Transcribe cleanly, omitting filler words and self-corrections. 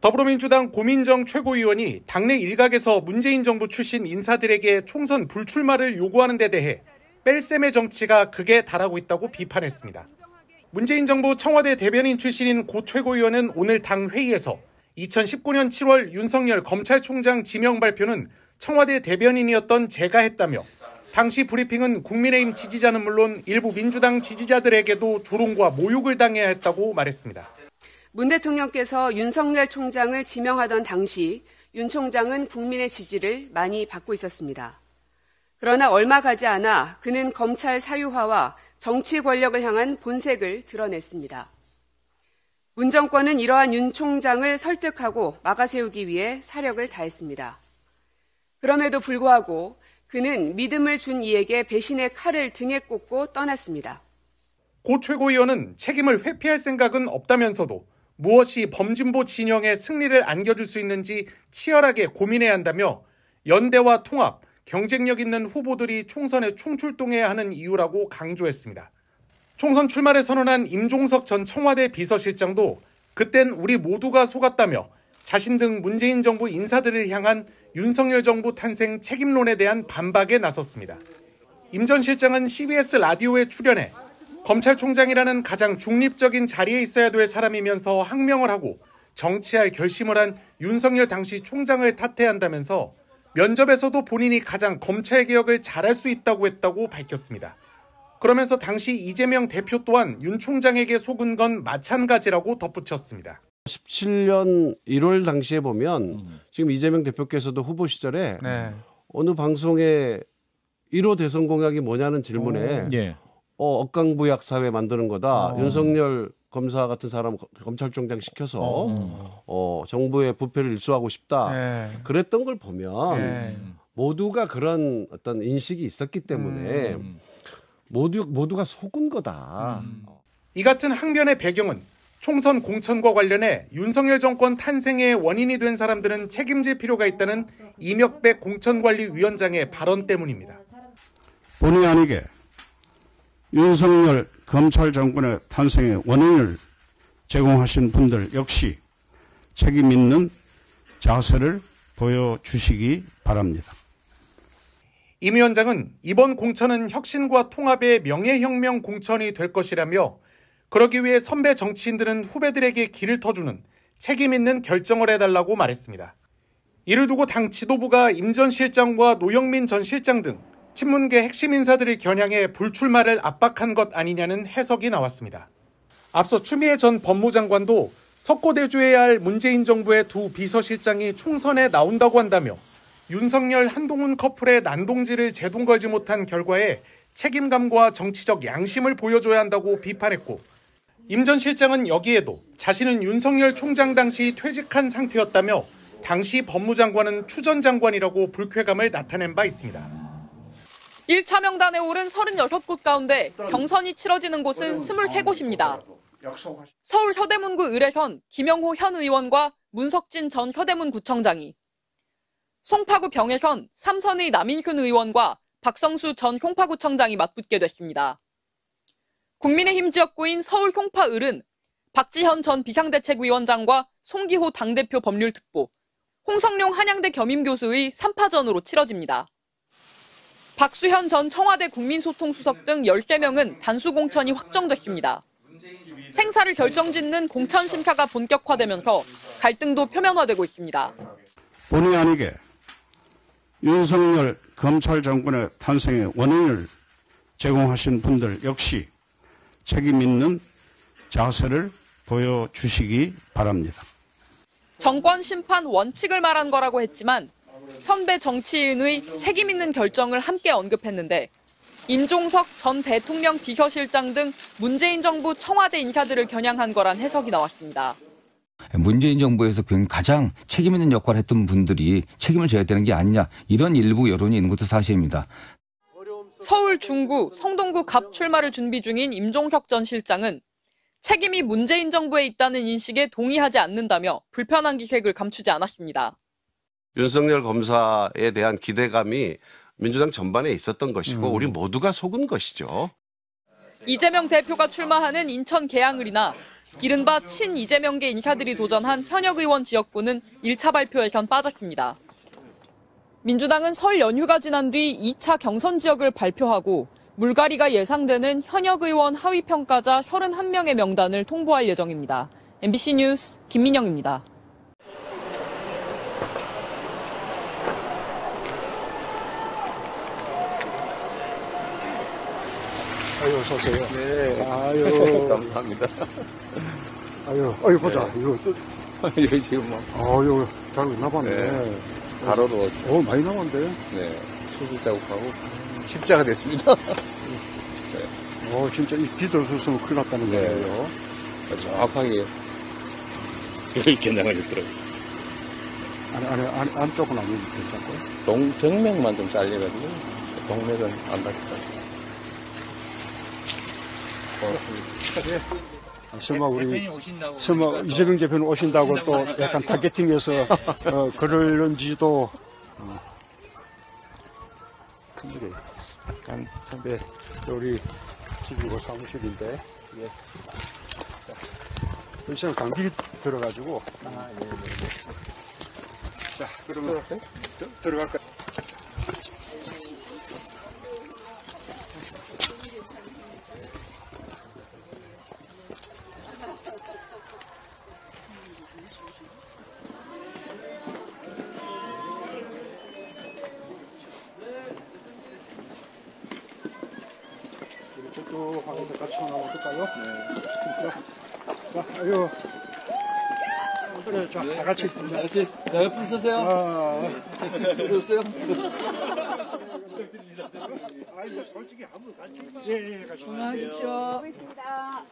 더불어민주당 고민정 최고위원이 당내 일각에서 문재인 정부 출신 인사들에게 총선 불출마를 요구하는 데 대해 뺄셈의 정치가 극에 달하고 있다고 비판했습니다. 문재인 정부 청와대 대변인 출신인 고 최고위원은 오늘 당 회의에서 2019년 7월 윤석열 검찰총장 지명 발표는 청와대 대변인이었던 제가 했다며 당시 브리핑은 국민의힘 지지자는 물론 일부 민주당 지지자들에게도 조롱과 모욕을 당해야 했다고 말했습니다. 문 대통령께서 윤석열 총장을 지명하던 당시 윤 총장은 국민의 지지를 많이 받고 있었습니다. 그러나 얼마 가지 않아 그는 검찰 사유화와 정치 권력을 향한 본색을 드러냈습니다. 문 정권은 이러한 윤 총장을 설득하고 막아세우기 위해 사력을 다했습니다. 그럼에도 불구하고 그는 믿음을 준 이에게 배신의 칼을 등에 꽂고 떠났습니다. 고 최고위원은 책임을 회피할 생각은 없다면서도 무엇이 범진보 진영의 승리를 안겨줄 수 있는지 치열하게 고민해야 한다며 연대와 통합, 경쟁력 있는 후보들이 총선에 총출동해야 하는 이유라고 강조했습니다. 총선 출마를 선언한 임종석 전 청와대 비서실장도 그땐 우리 모두가 속았다며 자신 등 문재인 정부 인사들을 향한 윤석열 정부 탄생 책임론에 대한 반박에 나섰습니다. 임 전 실장은 CBS 라디오에 출연해 검찰총장이라는 가장 중립적인 자리에 있어야 될 사람이면서 항명을 하고 정치할 결심을 한 윤석열 당시 총장을 탓해야 한다면서 면접에서도 본인이 가장 검찰개혁을 잘할 수 있다고 했다고 밝혔습니다. 그러면서 당시 이재명 대표 또한 윤 총장에게 속은 건 마찬가지라고 덧붙였습니다. 17년 1월 당시에 보면 지금 이재명 대표께서도 후보 시절에 어느 방송에 1호 대선 공약이 뭐냐는 질문에 억강부약 사회 만드는 거다. 윤석열 검사 같은 사람 검찰총장 시켜서 정부의 부패를 일소하고 싶다. 그랬던 걸 보면 모두가 그런 어떤 인식이 있었기 때문에 모두가 속은 거다. 이 같은 항변의 배경은 총선 공천과 관련해 윤석열 정권 탄생의 원인이 된 사람들은 책임질 필요가 있다는 이명백 공천관리위원장의 발언 때문입니다. 본의 아니게 윤석열 검찰 정권의 탄생의 원인을 제공하신 분들 역시 책임 있는 자세를 보여주시기 바랍니다. 임 위원장은 이번 공천은 혁신과 통합의 명예혁명 공천이 될 것이라며 그러기 위해 선배 정치인들은 후배들에게 길을 터주는 책임 있는 결정을 해달라고 말했습니다. 이를 두고 당 지도부가 임 전 실장과 노영민 전 실장 등 친문계 핵심 인사들을 겨냥해 불출마를 압박한 것 아니냐는 해석이 나왔습니다. 앞서 추미애 전 법무장관도 석고대조해야 할 문재인 정부의 두 비서실장이 총선에 나온다고 한다며 윤석열 한동훈 커플의 난동질을 제동 걸지 못한 결과에 책임감과 정치적 양심을 보여줘야 한다고 비판했고 임 전 실장은 여기에도 자신은 윤석열 총장 당시 퇴직한 상태였다며 당시 법무장관은 추전 장관이라고 불쾌감을 나타낸 바 있습니다. 1차 명단에 오른 36곳 가운데 경선이 치러지는 곳은 23곳입니다. 서울 서대문구 을에선 김영호 현 의원과 문석진 전 서대문 구청장이, 송파구 병에선 삼선의 남인순 의원과 박성수 전 송파구청장이 맞붙게 됐습니다. 국민의힘 지역구인 서울 송파을은 박지현 전 비상대책위원장과 송기호 당대표 법률특보, 홍성룡 한양대 겸임교수의 3파전으로 치러집니다. 박수현 전 청와대 국민소통수석 등 13명은 단수 공천이 확정됐습니다. 생사를 결정짓는 공천 심사가 본격화되면서 갈등도 표면화되고 있습니다. 본의 아니게 윤석열 검찰 정권의 탄생의 원인을 제공하신 분들 역시 책임 있는 자세를 보여주시기 바랍니다. 정권 심판 원칙을 말한 거라고 했지만 선배 정치인의 책임 있는 결정을 함께 언급했는데 임종석 전 대통령 비서실장 등 문재인 정부 청와대 인사들을 겨냥한 거란 해석이 나왔습니다. 문재인 정부에서 가장 책임 있는 역할을 했던 분들이 책임을 져야 되는 게 아니냐 이런 일부 여론이 있는 것도 사실입니다. 서울 중구, 성동구 갑 출마를 준비 중인 임종석 전 실장은 책임이 문재인 정부에 있다는 인식에 동의하지 않는다며 불편한 기색을 감추지 않았습니다. 윤석열 검사에 대한 기대감이 민주당 전반에 있었던 것이고 우리 모두가 속은 것이죠. 이재명 대표가 출마하는 인천 계양을이나 이른바 친 이재명계 인사들이 도전한 현역 의원 지역구는 1차 발표에선 빠졌습니다. 민주당은 설 연휴가 지난 뒤 2차 경선 지역을 발표하고 물갈이가 예상되는 현역 의원 하위 평가자 31명의 명단을 통보할 예정입니다. MBC 뉴스 김민영입니다. 아유, 어서 오세요. 네. 아유. 감사합니다. 아유, 보자. 네. 이거 또. 여기 지금 뭐. 아유, 잘 나봤네. 네. 가로도. 많이 남았는데. 네. 수술 자국하고 십자가 됐습니다. 네. 진짜 이 비도 없었으면 큰일 났다는 네. 거예요. 정확하게 이렇게 나가셨더라고요. 안쪽은 아니면 괜찮고요. 정맥만 좀 잘려가지고 동맥은 안 다쳤다. 설마 이재명 대표는 오신다고 또 약간 타겟팅해서 그럴는지도 큰일이에요. 약간 선배 우리 집이고 사무실인데 시간 감기 들어가지고 자 그러면 들어갈까요? 쭉 하면서 같이 나오면 어떨까요? 네. 자, 아유. 그래, 자, 다 같이 있습니다. 자, 옆으로 서세요. 그러세요? 아이고, 솔직히 한번 같이. 예, 같이. 건강하십시오. 고맙습니다.